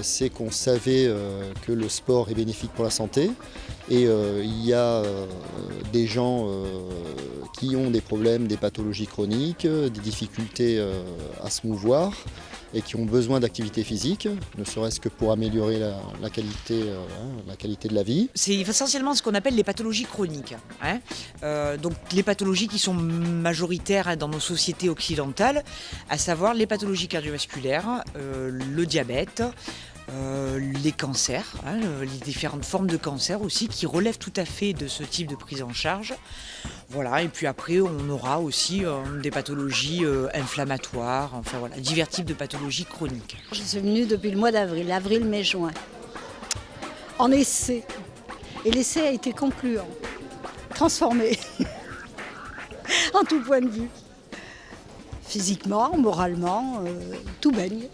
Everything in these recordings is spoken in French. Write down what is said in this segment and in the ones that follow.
c'est qu'on savait que le sport est bénéfique pour la santé. Et il y a des gens qui ont des problèmes, des pathologies chroniques, des difficultés à se mouvoir et qui ont besoin d'activité physique, ne serait-ce que pour améliorer la qualité de la vie. C'est essentiellement ce qu'on appelle les pathologies chroniques. Donc les pathologies qui sont majoritaires dans nos sociétés occidentales, à savoir les pathologies cardiovasculaires, le diabète, les cancers, les différentes formes de cancer aussi qui relèvent tout à fait de ce type de prise en charge. Voilà, et puis après on aura aussi des pathologies inflammatoires, enfin voilà, divers types de pathologies chroniques. Je suis venue depuis le mois d'avril, mai, juin, en essai. Et l'essai a été concluant, transformé, en tout point de vue. Physiquement, moralement, tout baigne.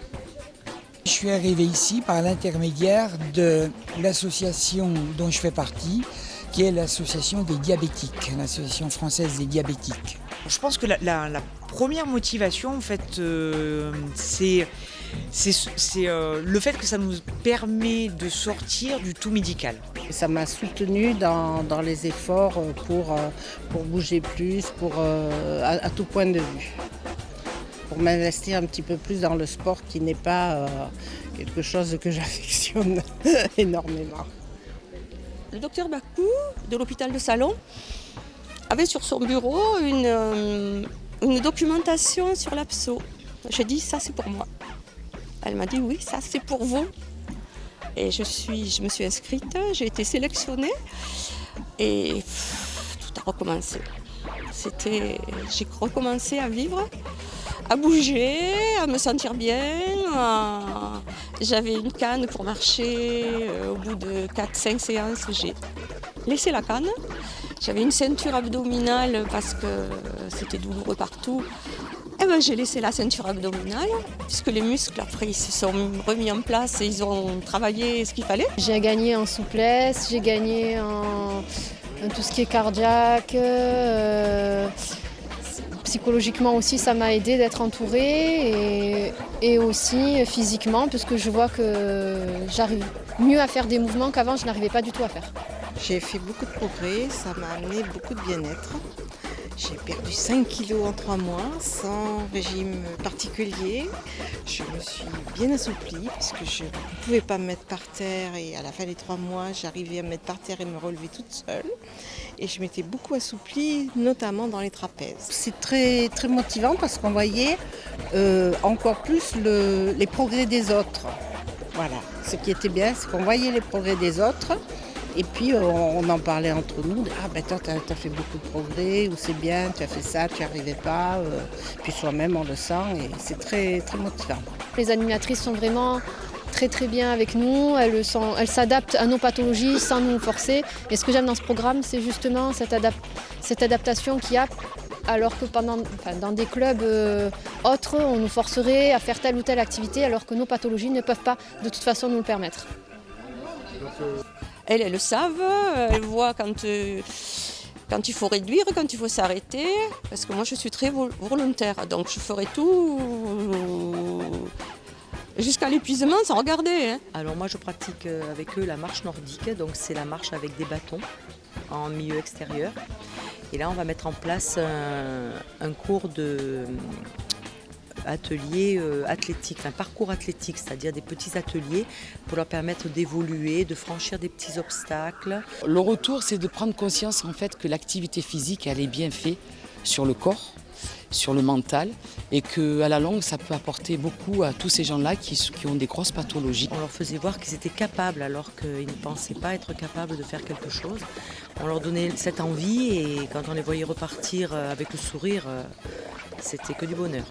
Je suis arrivée ici par l'intermédiaire de l'association dont je fais partie, qui est l'association des diabétiques, l'association française des diabétiques. Je pense que la première motivation, en fait, c'est le fait que ça nous permet de sortir du tout médical. Ça m'a soutenue dans les efforts pour bouger plus, à tout point de vue. Pour m'investir un petit peu plus dans le sport qui n'est pas quelque chose que j'affectionne énormément. Le docteur Bakou de l'hôpital de Salon avait sur son bureau une documentation sur l'abso. J'ai dit ça c'est pour moi. Elle m'a dit oui ça c'est pour vous. Et je me suis inscrite, j'ai été sélectionnée et tout a recommencé. J'ai recommencé à vivre, à bouger, à me sentir bien. J'avais une canne pour marcher. Au bout de 4-5 séances, j'ai laissé la canne. J'avais une ceinture abdominale parce que c'était douloureux partout. Et ben, j'ai laissé la ceinture abdominale puisque les muscles après ils se sont remis en place et ils ont travaillé ce qu'il fallait. J'ai gagné en souplesse, j'ai gagné en tout ce qui est cardiaque. Psychologiquement aussi, ça m'a aidé d'être entourée et aussi physiquement, puisque je vois que j'arrive mieux à faire des mouvements qu'avant, je n'arrivais pas du tout à faire. J'ai fait beaucoup de progrès, ça m'a amené beaucoup de bien-être. J'ai perdu 5 kilos en 3 mois, sans régime particulier. Je me suis bien assouplie, puisque je ne pouvais pas me mettre par terre. Et à la fin des 3 mois, j'arrivais à me mettre par terre et me relever toute seule. Et je m'étais beaucoup assouplie, notamment dans les trapèzes. C'est très, très motivant parce qu'on voyait encore plus les progrès des autres. Voilà, ce qui était bien, c'est qu'on voyait les progrès des autres. Et puis on en parlait entre nous, ah ben toi t'as fait beaucoup de progrès, ou c'est bien, tu as fait ça, tu n'y arrivais pas. Puis soi-même on le sent et c'est très, très motivant. Les animatrices sont vraiment très très bien avec nous, elles s'adaptent à nos pathologies sans nous forcer. Et ce que j'aime dans ce programme, c'est justement cette adaptation qu'il y a, alors que dans des clubs autres, on nous forcerait à faire telle ou telle activité, alors que nos pathologies ne peuvent pas de toute façon nous le permettre. Elles le savent, elles voient quand il faut réduire, quand il faut s'arrêter. Parce que moi, je suis très volontaire, donc je ferai tout jusqu'à l'épuisement sans regarder. Alors moi, je pratique avec eux la marche nordique, donc c'est la marche avec des bâtons en milieu extérieur. Et là, on va mettre en place un cours de atelier athlétique, un parcours athlétique, c'est-à-dire des petits ateliers pour leur permettre d'évoluer, de franchir des petits obstacles. Le retour, c'est de prendre conscience en fait que l'activité physique, elle est bien faite sur le corps, sur le mental, et qu'à la longue, ça peut apporter beaucoup à tous ces gens-là qui ont des grosses pathologies. On leur faisait voir qu'ils étaient capables alors qu'ils ne pensaient pas être capables de faire quelque chose. On leur donnait cette envie et quand on les voyait repartir avec le sourire, c'était que du bonheur.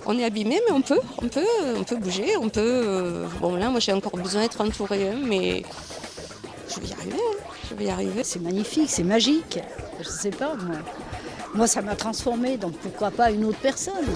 On est abîmé, mais on peut bouger, on peut. Bon là, moi j'ai encore besoin d'être entourée, mais je vais y arriver. C'est magnifique, c'est magique. Je ne sais pas, moi ça m'a transformée, donc pourquoi pas une autre personne.